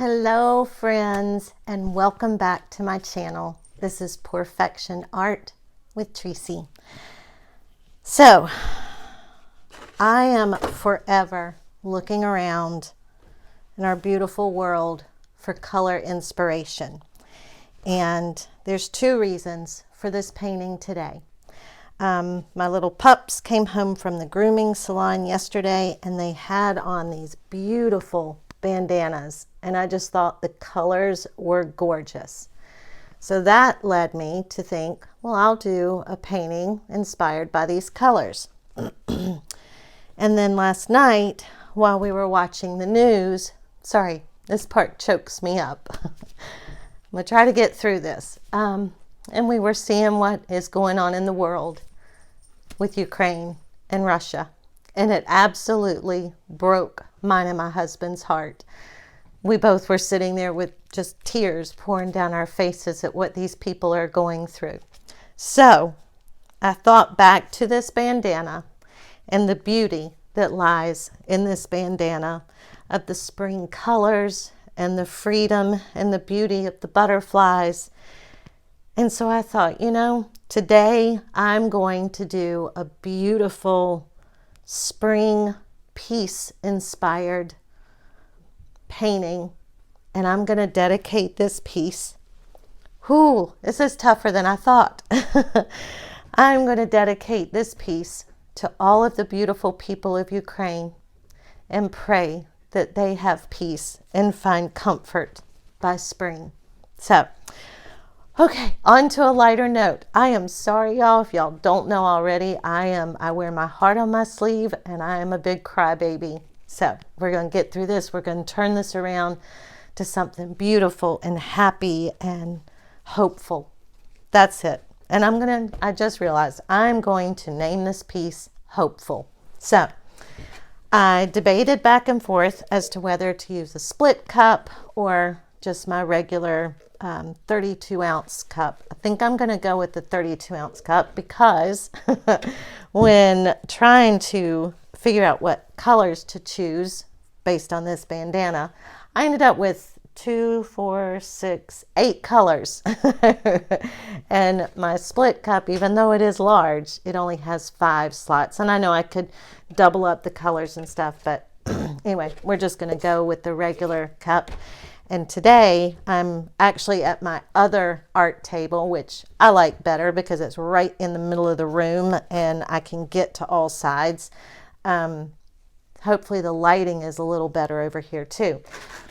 Hello friends, and welcome back to my channel. This is Perfection Art with Tracy. So I am forever looking around in our beautiful world for color inspiration, and there's two reasons for this painting today. My little pups came home from the grooming salon yesterday, and they had on these beautiful bandanas, and I just thought the colors were gorgeous. So that led me to think, well, I'll do a painting inspired by these colors. And then last night, while we were watching the news, sorry, this part chokes me up. I'm gonna try to get through this. And we were seeing what is going on in the world with Ukraine and Russia. And it absolutely broke mine and my husband's heart. We both were sitting there with just tears pouring down our faces at what these people are going through. So I thought back to this bandana and the beauty that lies in this bandana of the spring colors and the freedom and the beauty of the butterflies. And so I thought, you know, today I'm going to do a beautiful spring peace inspired painting, and I'm going to dedicate this piece. Whew, this is tougher than I thought. I'm going to dedicate this piece to all of the beautiful people of Ukraine and pray that they have peace and find comfort by spring. So, okay, on to a lighter note. I am sorry, y'all, if y'all don't know already, I wear my heart on my sleeve, and I am a big crybaby. So we're going to get through this. We're going to turn this around to something beautiful and happy and hopeful. That's it. And I just realized I'm going to name this piece Hopeful. So I debated back and forth as to whether to use a split cup or just my regular 32 ounce cup. I think I'm going to go with the 32 ounce cup because when trying to figure out what colors to choose based on this bandana, I ended up with 2, 4, 6, 8 colors. And my split cup, even though it is large, it only has 5 slots. And I know I could double up the colors and stuff, but anyway, we're just going to go with the regular cup. And today I'm actually at my other art table, which I like better because it's right in the middle of the room and I can get to all sides. Hopefully the lighting is a little better over here too.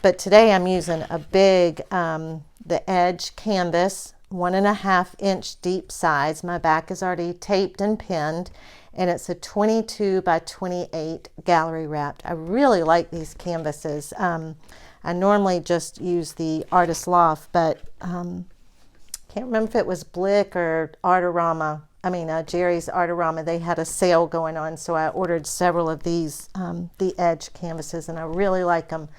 But today I'm using a big, the edge canvas, 1.5 inch deep size. My back is already taped and pinned, and it's a 22 by 28 gallery wrapped. I really like these canvases. I normally just use the Artist Loft, but can't remember if it was Blick or Artorama. Jerry's Artorama. They had a sale going on, so I ordered several of these, the edge canvases, and I really like them.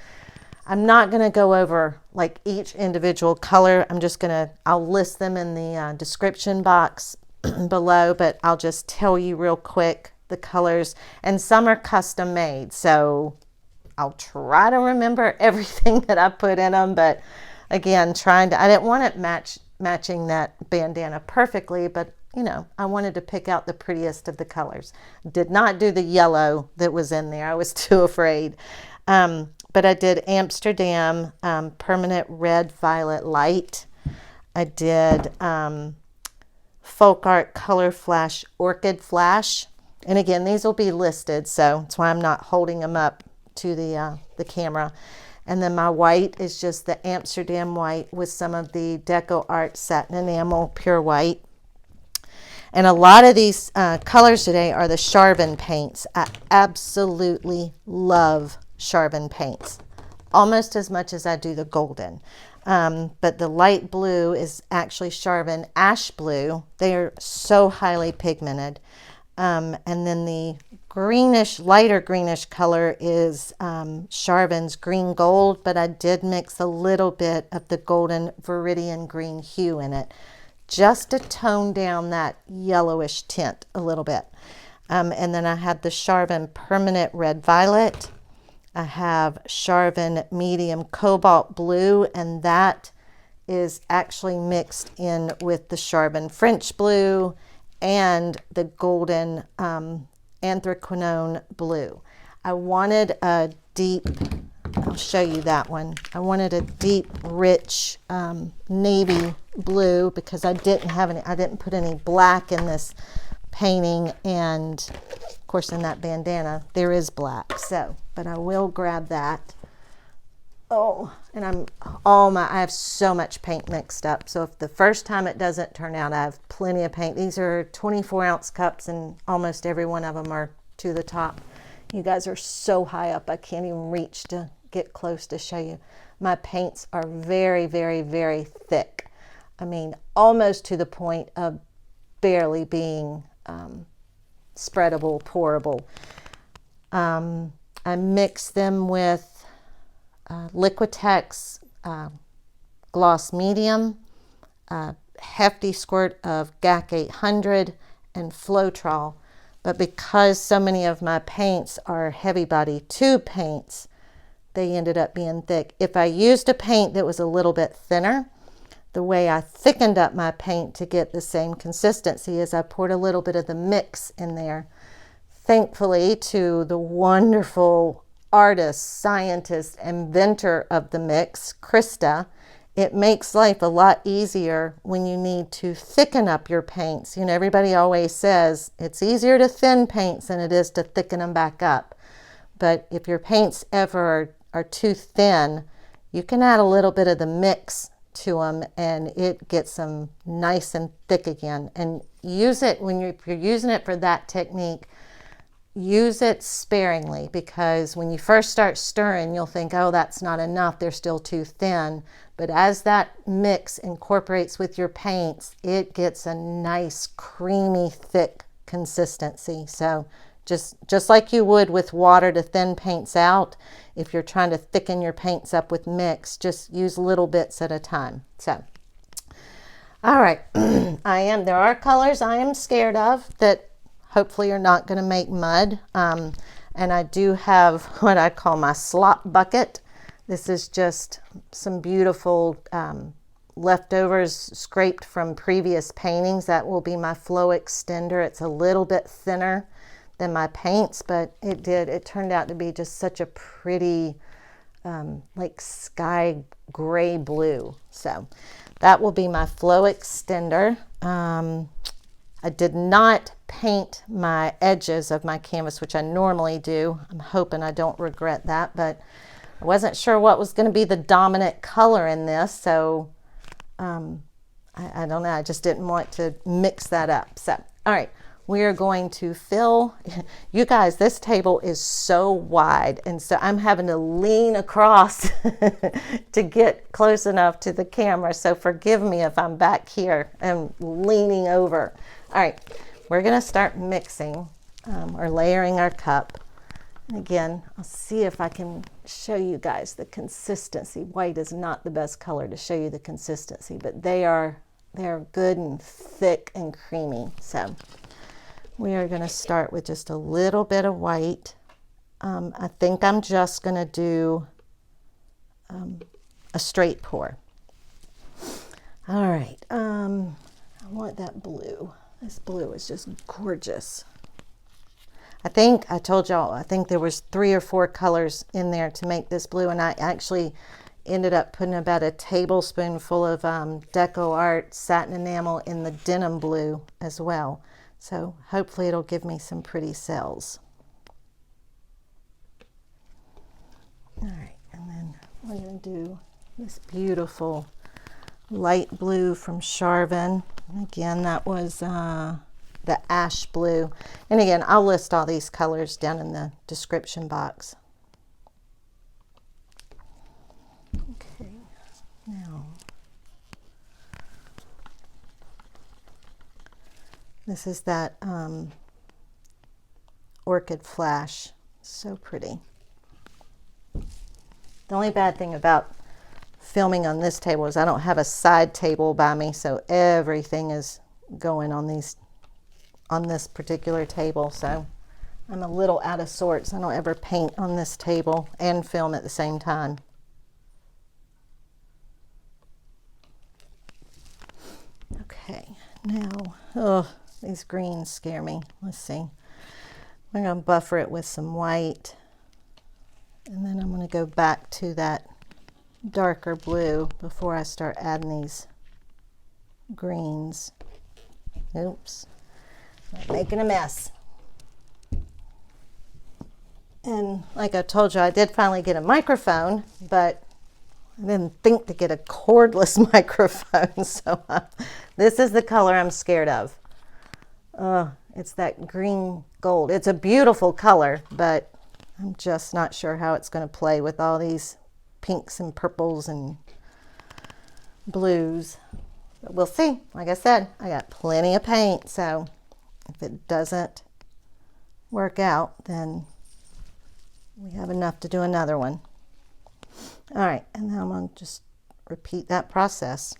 I'm not going to go over like each individual color. I'll list them in the description box below, but I'll just tell you real quick the colors, and some are custom made, so I'll try to remember everything that I put in them, but again, I didn't want it matching that bandana perfectly, but you know, I wanted to pick out the prettiest of the colors. Did not do the yellow that was in there. I was too afraid. But I did Amsterdam Permanent Red Violet Light. I did Folk Art Color Flash Orchid Flash. And again, these will be listed, so that's why I'm not holding them up to the camera. And then my white is just the Amsterdam white with some of the Deco Art Satin Enamel Pure White. And a lot of these colors today are the Charvin paints. I absolutely love Charvin paints, almost as much as I do the golden. But the light blue is actually Charvin Ash Blue. They are so highly pigmented. And then the lighter greenish color is Charvin's Green Gold, but I did mix a little bit of the golden Viridian green hue in it, just to tone down that yellowish tint a little bit. And then I had the Charvin Permanent Red Violet, I have Charvin medium cobalt blue, and that is actually mixed in with the Charvin French blue and the golden Anthriquidone blue. I wanted a deep, I'll show you that one. I wanted a deep, rich navy blue because I didn't put any black in this painting, and of course in that bandana there is black, so, but I will grab that. Oh, and I have so much paint mixed up, so if the first time it doesn't turn out, I have plenty of paint. These are 24-ounce cups, and almost every one of them are to the top. You guys are so high up, I can't even reach to get close to show you. My paints are very, very, very thick. I mean, almost to the point of barely being spreadable, pourable. I mix them with Liquitex Gloss Medium, a hefty squirt of GAC 800, and Floetrol. But because so many of my paints are heavy body tube paints, they ended up being thick. If I used a paint that was a little bit thinner, the way I thickened up my paint to get the same consistency is I poured a little bit of the mix in there. Thankfully, to the wonderful artist, scientist, inventor of the mix, Krista, it makes life a lot easier when you need to thicken up your paints. You know, everybody always says it's easier to thin paints than it is to thicken them back up. But if your paints ever are too thin, you can add a little bit of the mix to them and it gets them nice and thick again. And use it when if you're using it for that technique, use it sparingly, because when you first start stirring, you'll think, oh, that's not enough, they're still too thin. But as that mix incorporates with your paints, it gets a nice creamy thick consistency. So just like you would with water to thin paints out, if you're trying to thicken your paints up with mix, just use little bits at a time. So, all right, there are colors I am scared of that hopefully are not going to make mud. And I do have what I call my slop bucket. This is just some beautiful leftovers scraped from previous paintings. That will be my flow extender. It's a little bit thinner than my paints, but it turned out to be just such a pretty like sky gray blue. So that will be my flow extender. I did not paint my edges of my canvas, which I normally do. I'm hoping I don't regret that, but I wasn't sure what was going to be the dominant color in this, so I don't know. I just didn't want to mix that up. So, all right, we are going to fill. You guys, this table is so wide, and so I'm having to lean across to get close enough to the camera, so forgive me if I'm back here and leaning over. All right, we're going to start mixing or layering our cup. And again, I'll see if I can show you guys the consistency. White is not the best color to show you the consistency, but they are good and thick and creamy. So we are going to start with just a little bit of white. I think I'm just going to do a straight pour. All right, I want that blue. This blue is just gorgeous. I think I told y'all, I think there was 3 or 4 colors in there to make this blue, and I actually ended up putting about a tablespoonful of Deco Art satin enamel in the denim blue as well. So hopefully it'll give me some pretty cells. All right, and then we're going to do this beautiful light blue from Charvin. Again, that was the ash blue. And again, I'll list all these colors down in the description box. Okay, now this is that Orchid Flash. So pretty. The only bad thing about filming on this table is I don't have a side table by me, so everything is going on this particular table. So I'm a little out of sorts. I don't ever paint on this table and film at the same time. Okay, now, oh, these greens scare me. Let's see. I'm going to buffer it with some white, and then I'm going to go back to that darker blue before I start adding these greens. Oops, I'm making a mess. And like I told you, I did finally get a microphone, but I didn't think to get a cordless microphone, so this is the color I'm scared of. It's that green gold. It's a beautiful color, but I'm just not sure how it's going to play with all these pinks and purples and blues. But we'll see. Like I said, I got plenty of paint, so if it doesn't work out, then we have enough to do another one. All right, and then I'm going to just repeat that process.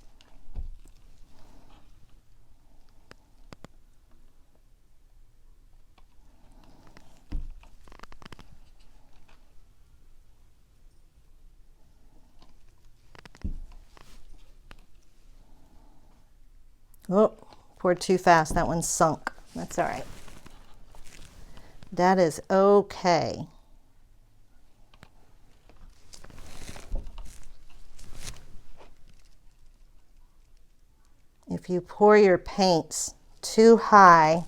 Oh, poured too fast. That one's sunk. That's all right. That is okay. If you pour your paints too high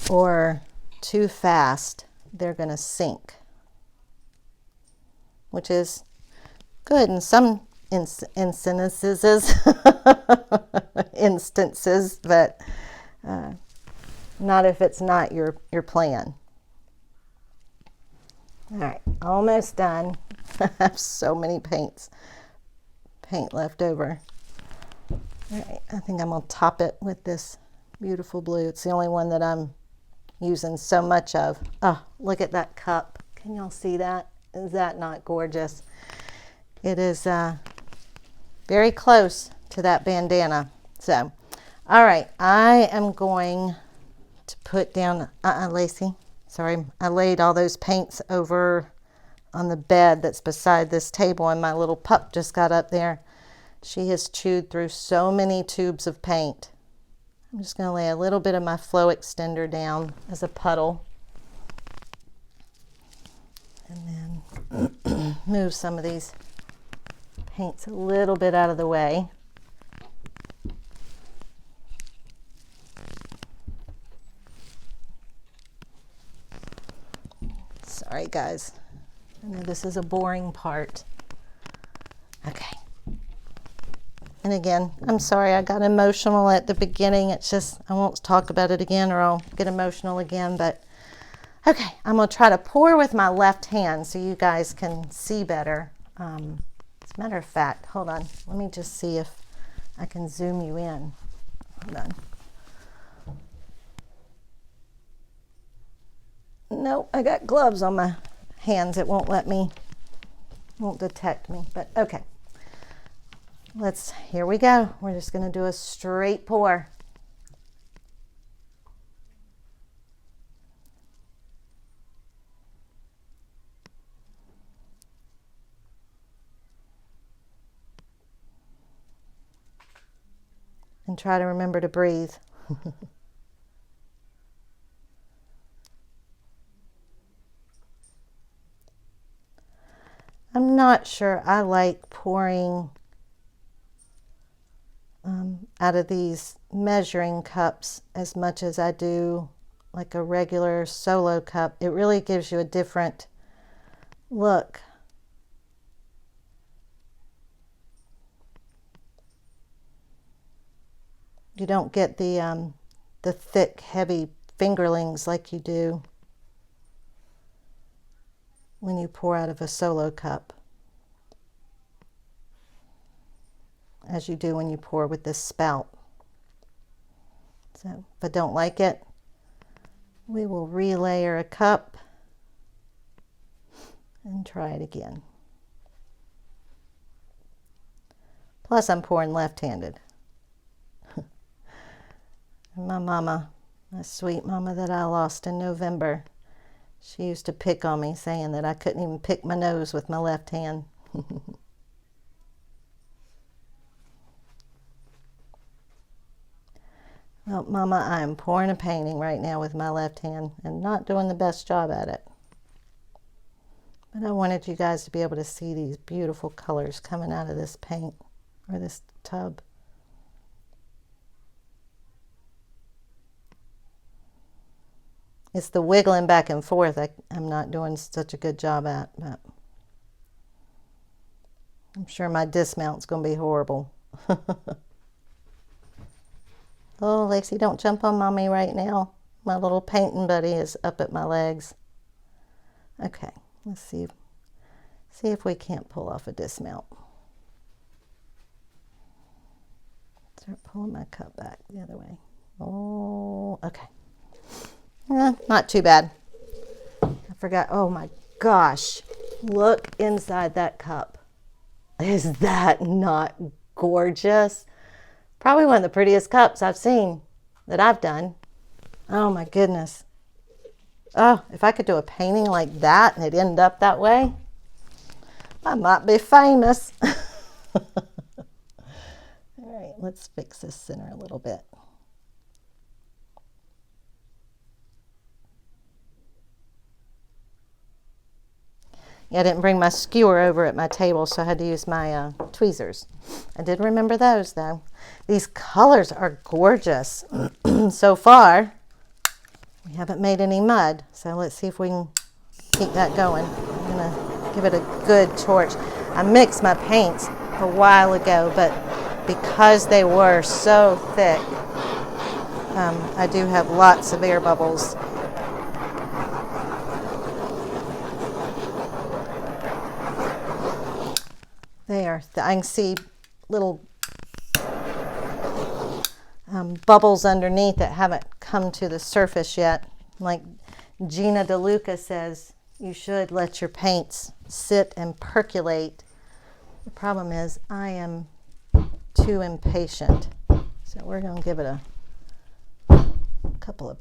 or too fast, they're going to sink, which is good in some instances, but not if it's not your plan. All right, almost done. I have so many paint left over. All right, I think I'm going to top it with this beautiful blue. It's the only one that I'm using so much of. Oh, look at that cup. Can y'all see that? Is that not gorgeous? It is very close to that bandana. So, all right, I am going to put down, Lacey, sorry, I laid all those paints over on the bed that's beside this table, and my little pup just got up there. She has chewed through so many tubes of paint. I'm just going to lay a little bit of my flow extender down as a puddle. And then move some of these paints a little bit out of the way. Sorry guys, I know this is a boring part. Okay. And again, I'm sorry I got emotional at the beginning. It's just, I won't talk about it again or I'll get emotional again. But okay, I'm going to try to pour with my left hand so you guys can see better. As a matter of fact, hold on. Let me just see if I can zoom you in. Hold on. Nope, I got gloves on my hands. It won't detect me, but okay. Here we go. We're just going to do a straight pour. And try to remember to breathe. I'm not sure I like pouring out of these measuring cups as much as I do like a regular solo cup. It really gives you a different look. You don't get the thick, heavy fingerlings like you do when you pour out of a solo cup, as you do when you pour with this spout. So if I don't like it, we will relayer a cup and try it again. Plus I'm pouring left-handed. And my mama, my sweet mama that I lost in November, She used to pick on me, saying that I couldn't even pick my nose with my left hand. Well, Mama, I am pouring a painting right now with my left hand and not doing the best job at it. But I wanted you guys to be able to see these beautiful colors coming out of this paint or this tub. It's the wiggling back and forth I'm not doing such a good job at, but I'm sure my dismount's going to be horrible. Oh, Lacey, don't jump on Mommy right now. My little painting buddy is up at my legs. Okay, let's see if we can't pull off a dismount. Start pulling my cup back the other way. Oh, okay. Not too bad. I forgot. Oh my gosh. Look inside that cup. Is that not gorgeous? Probably one of the prettiest cups I've seen that I've done. Oh my goodness. Oh, if I could do a painting like that and it ended up that way, I might be famous. All right, let's fix this center a little bit. Yeah, I didn't bring my skewer over at my table, so I had to use my tweezers. I did remember those, though. These colors are gorgeous. So far, we haven't made any mud, so let's see if we can keep that going. I'm going to give it a good torch. I mixed my paints a while ago, but because they were so thick, I do have lots of air bubbles. There, I can see little bubbles underneath that haven't come to the surface yet. Like Gina DeLuca says, you should let your paints sit and percolate. The problem is I am too impatient. So we're going to give it a couple of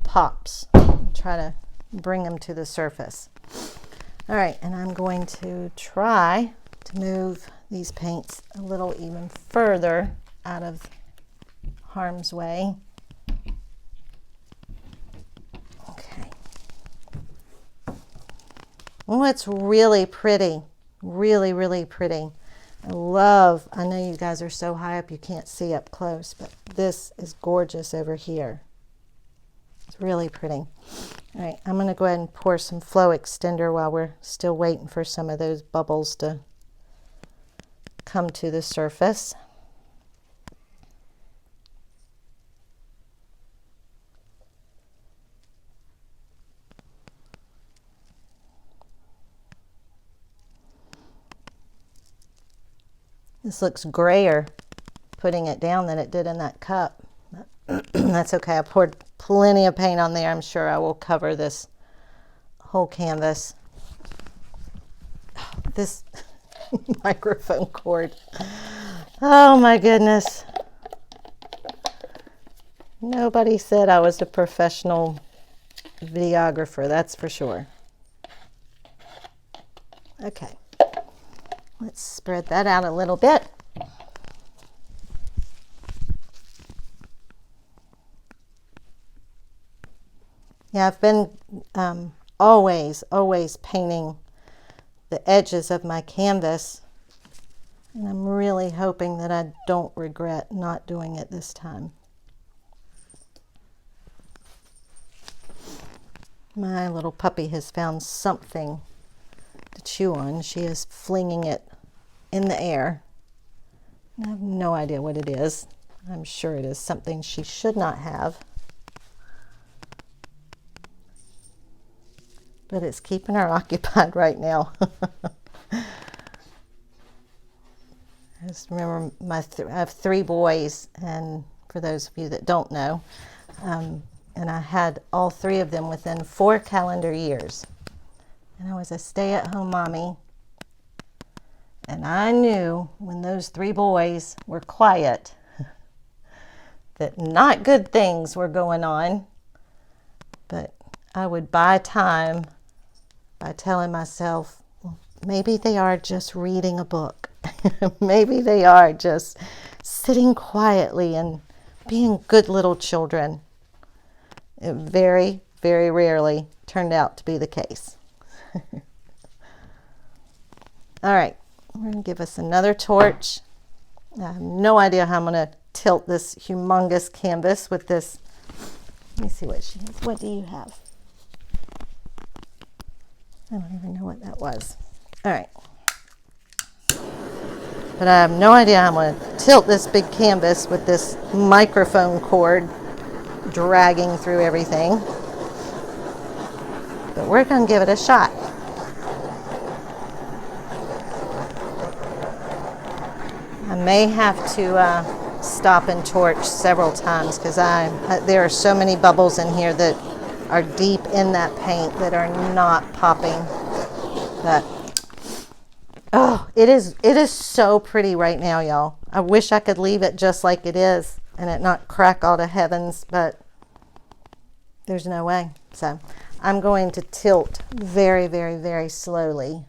pops and try to bring them to the surface. All right, and I'm going to try to move these paints a little even further out of harm's way. Okay. Oh, it's really pretty. Really, really pretty. I know you guys are so high up you can't see up close, but this is gorgeous over here. It's really pretty. All right, I'm going to go ahead and pour some flow extender while we're still waiting for some of those bubbles to come to the surface. This looks grayer putting it down than it did in that cup. That's okay. I poured plenty of paint on there. I'm sure I will cover this whole canvas. This microphone cord. Oh my goodness. Nobody said I was a professional videographer, that's for sure. Okay. Let's spread that out a little bit. Yeah, I've been always painting the edges of my canvas, and I'm really hoping that I don't regret not doing it this time. My little puppy has found something to chew on. She is flinging it in the air. I have no idea what it is. I'm sure it is something she should not have. But it's keeping her occupied right now. I just remember I have 3 boys, and for those of you that don't know, and I had all 3 of them within 4 calendar years. And I was a stay-at-home mommy, and I knew when those 3 boys were quiet that not good things were going on, but I would buy time by telling myself, maybe they are just reading a book. Maybe they are just sitting quietly and being good little children. It very, very rarely turned out to be the case. All right, we're going to give us another torch. I have no idea how I'm going to tilt this humongous canvas with this. Let me see what she has. What do you have? I don't even know what that was. All right. But I have no idea how I'm going to tilt this big canvas with this microphone cord dragging through everything. But we're going to give it a shot. I may have to stop and torch several times because there are so many bubbles in here that are deep in that paint that are not popping. But oh, it is so pretty right now, y'all. I wish I could leave it just like it is and it not crack all to heavens, but there's no way. So I'm going to tilt very, very, very slowly.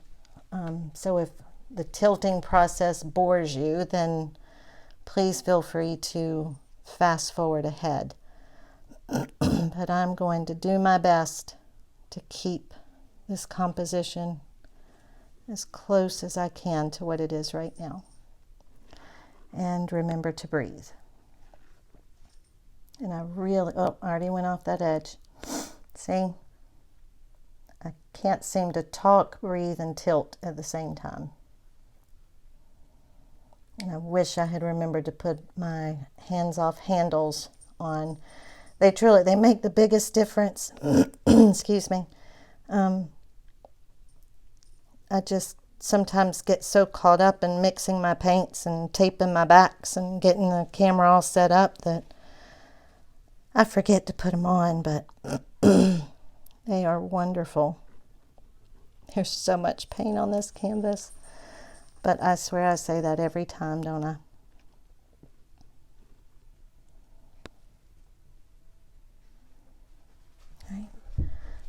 So if the tilting process bores you, then please feel free to fast forward ahead. But I'm going to do my best to keep this composition as close as I can to what it is right now. And remember to breathe. And I already went off that edge. See? I can't seem to talk, breathe, and tilt at the same time. And I wish I had remembered to put my hands-off handles on. They make the biggest difference. Excuse me. I just sometimes get so caught up in mixing my paints and taping my backs and getting the camera all set up that I forget to put them on, but they are wonderful. There's so much paint on this canvas. But I swear I say that every time, don't I? Right.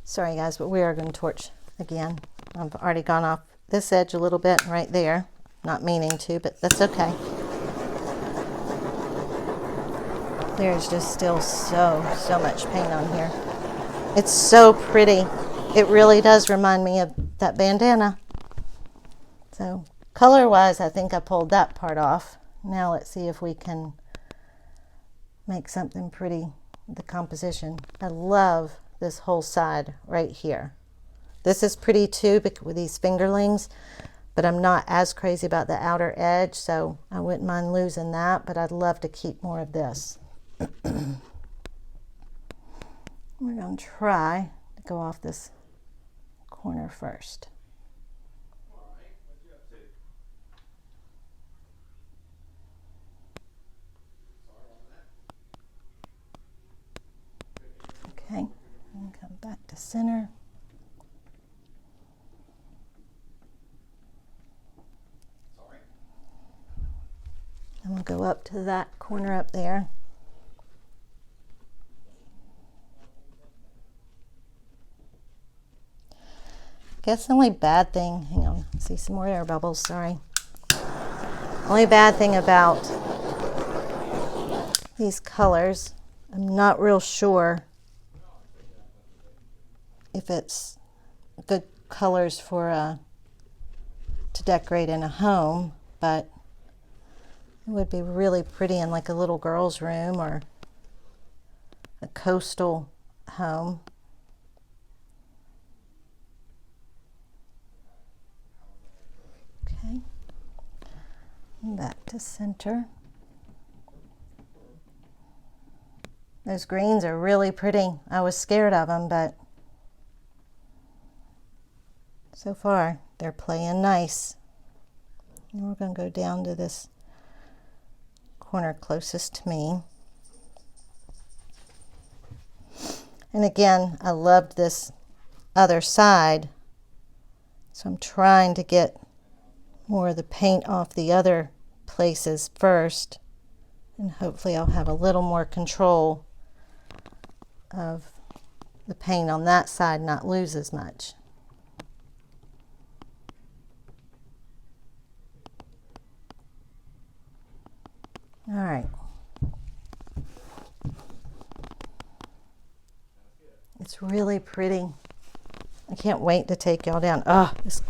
Sorry guys, but we are going to torch again. I've already gone off this edge a little bit right there. Not meaning to, but that's okay. There's just still so much paint on here. It's so pretty. It really does remind me of that bandana. So color-wise, I think I pulled that part off. Now let's see if we can make something pretty with the composition. I love this whole side right here. This is pretty too with these fingerlings, but I'm not as crazy about the outer edge, so I wouldn't mind losing that, but I'd love to keep more of this. We're going to try to go off this corner first. Okay, and come back to center. And we'll go up to that corner up there. Guess the only bad thing, hang on, see some more air bubbles, sorry. Only bad thing about these colors, I'm not real sure if it's good colors for to decorate in a home, but it would be really pretty in like a little girl's room or a coastal home. Okay, back to center. Those greens are really pretty. I was scared of them, but so far they're playing nice. And we're going to go down to this corner closest to me. And again, I loved this other side, so I'm trying to get more of the paint off the other places first, and hopefully I'll have a little more control of the paint on that side, not lose as much. All right. It's really pretty. I can't wait to take y'all down. Oh, this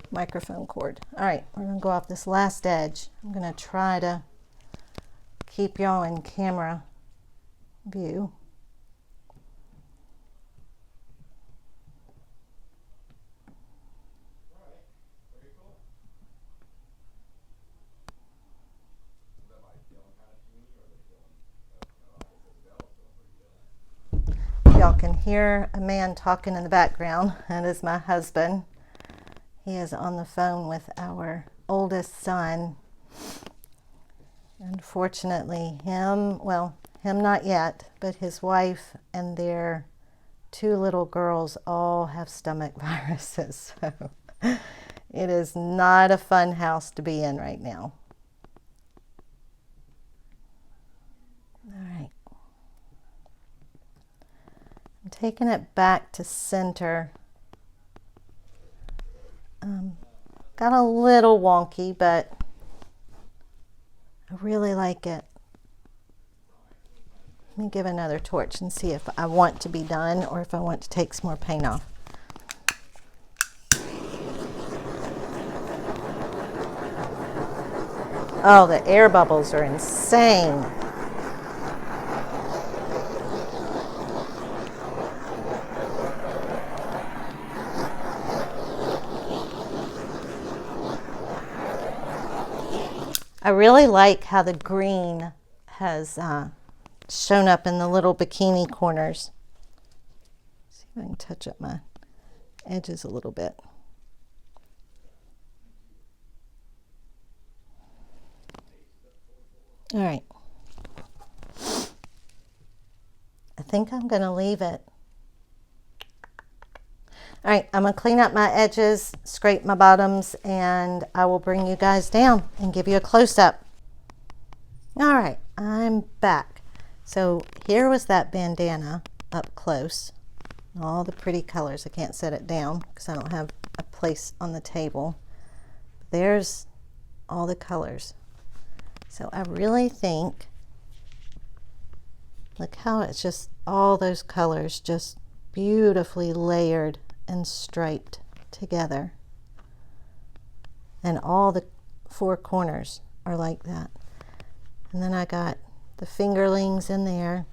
microphone cord. All right, we're gonna go off this last edge. I'm gonna try to keep y'all in camera view. Y'all can hear a man talking in the background. That is my husband. He is on the phone with our oldest son. Unfortunately, him not yet, but his wife and their 2 little girls all have stomach viruses. So it is not a fun house to be in right now. All right. I'm taking it back to center. Got a little wonky, but I really like it. Let me give another torch and see if I want to be done or if I want to take some more paint off. Oh, the air bubbles are insane. I really like how the green has shown up in the little bikini corners. See if I can touch up my edges a little bit. All right. I think I'm going to leave it. All right, I'm going to clean up my edges, scrape my bottoms, and I will bring you guys down and give you a close-up. All right, I'm back. So here was that bandana up close. All the pretty colors. I can't set it down because I don't have a place on the table. There's all the colors. So I really think, look how it's just all those colors just beautifully layered and striped together, and all the 4 corners are like that. And then I got the fingerlings in there.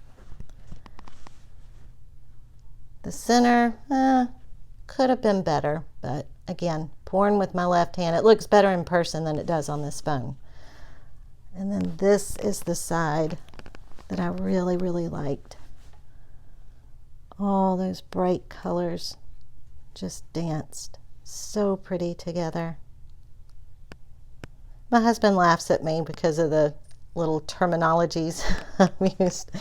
The center could have been better, but again, pouring with my left hand, it looks better in person than it does on this phone. And then this is the side that I really, really liked. All those bright colors just danced so pretty together. My husband laughs at me because of the little terminologies I've used.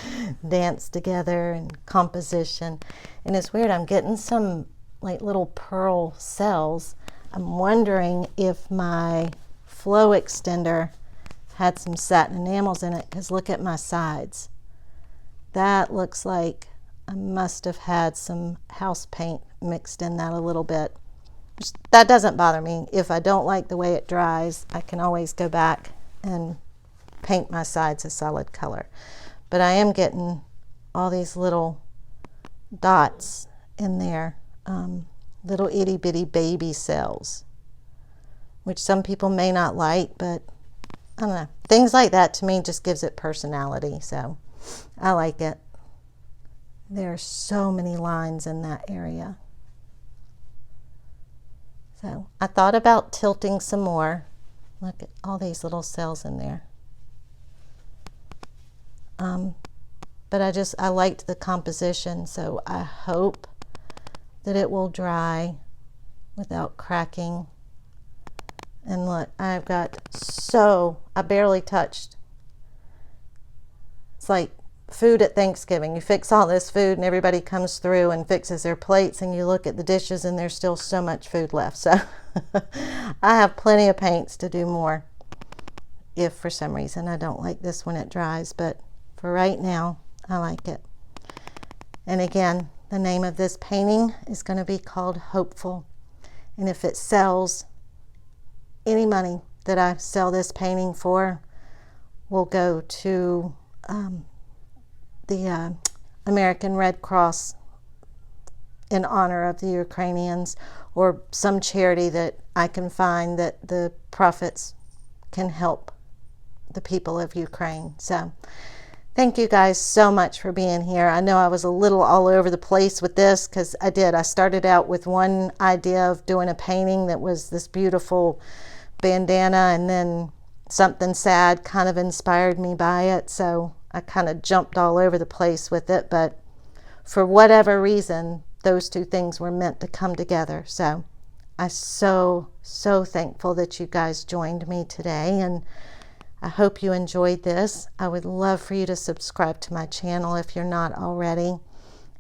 Dance together and composition. And it's weird, I'm getting some like little pearl cells. I'm wondering if my flow extender had some satin enamels in it, because look at my sides. That looks like I must have had some house paint mixed in that a little bit. That doesn't bother me. If I don't like the way it dries, I can always go back and paint my sides a solid color. But I am getting all these little dots in there, little itty bitty baby cells, which some people may not like, but I don't know. Things like that to me just gives it personality, so I like it. There are so many lines in that area. So I thought about tilting some more. Look at all these little cells in there. But I liked the composition, so I hope that it will dry without cracking. And look, I've got I barely touched. It's like food at Thanksgiving. You fix all this food and everybody comes through and fixes their plates, and you look at the dishes and there's still so much food left. So I have plenty of paints to do more if for some reason I don't like this when it dries, but for right now I like it. And again, the name of this painting is going to be called Hopeful. And if it sells, any money that I sell this painting for will go to the American Red Cross in honor of the Ukrainians, or some charity that I can find that the profits can help the people of Ukraine. So thank you guys so much for being here. I know I was a little all over the place with this, because I started out with one idea of doing a painting that was this beautiful bandana, and then something sad kind of inspired me by it, so I kind of jumped all over the place with it. But for whatever reason, those two things were meant to come together. So I'm so thankful that you guys joined me today, and I hope you enjoyed this. I would love for you to subscribe to my channel if you're not already.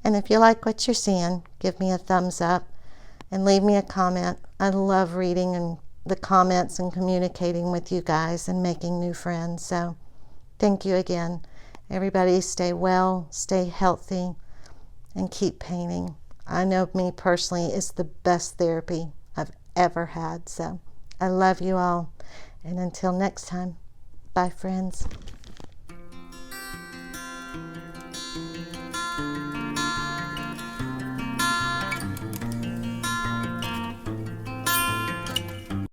And if you like what you're seeing, give me a thumbs up and leave me a comment. I love reading and the comments and communicating with you guys and making new friends. So thank you again. Everybody stay well, stay healthy, and keep painting. I know me personally, it's the best therapy I've ever had. So I love you all. And until next time, bye friends.